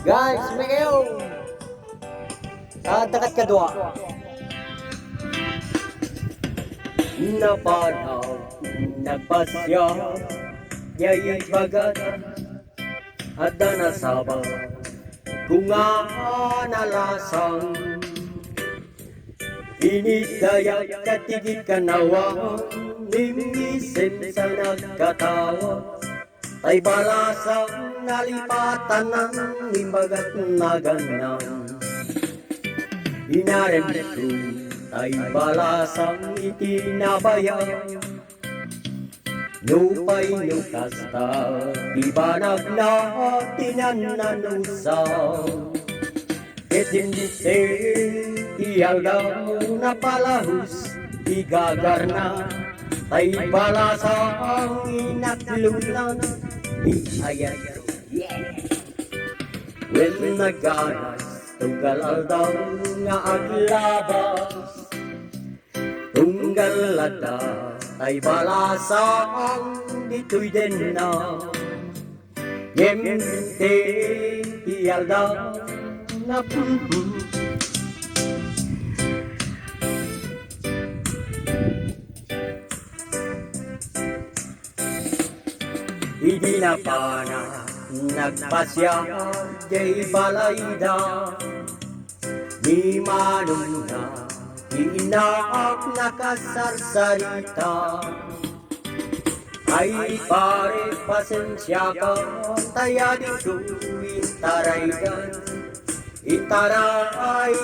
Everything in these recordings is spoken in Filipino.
Guys, may kayo! Dakat kadwa. Napanaw, nagpasya, yay bagat, at nasaba, kung nalasang, inidaya katigit kanawa, limisin sa nagkatawa, ay balasang nalipatan ng imbagat naganang. Inarem ko ay balasang itinabayan, nupay nukasta, ibanag na tinananusaw. Etinditin, iyaldaw na palahus, igagarna, ay balasang inaklunan, iayay. When naganas, tunggal aldaw nga aglabas, tunggal lada, ay balasang dito'y din na. Yemte, iyaldaw na Hindi na pa na nagpasya kay balayda, di manong na inaak nakasarsarita. Ay pare pasensya ka, taya dito intaraygan, itaray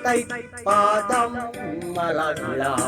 tay padang malagla.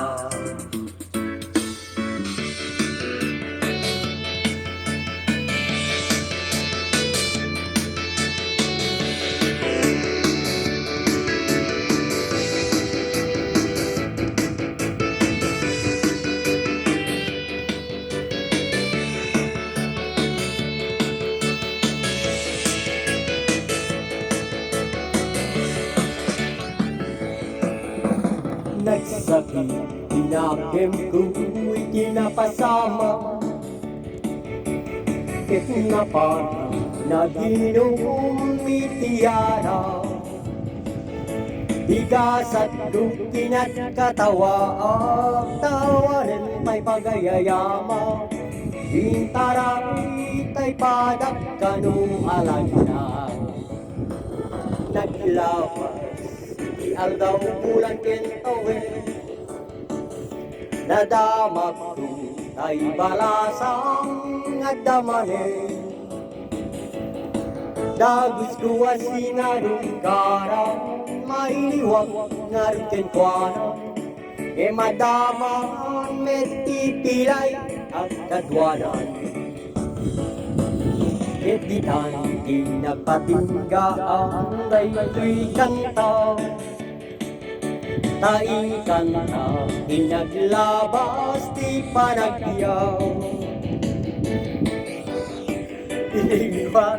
Nagsakit, tinakim ko'y tinapasama, ket na parang naginom itiyara. Bigasat ko'y kinatkatawa, tawanan may pagayayama, intaray tay padak kanong alagna. Naglapas aldaw bulan kentawe, nadamag ko ay balasang agdamane. Dagis ko asinarong karang mailiwag nga rin kwa, e madaman metipilay at kadwanan. Et ditan tinagpatingga ang daytoy kanta, taing kanta, inaglabas di panagdiyaw. Iba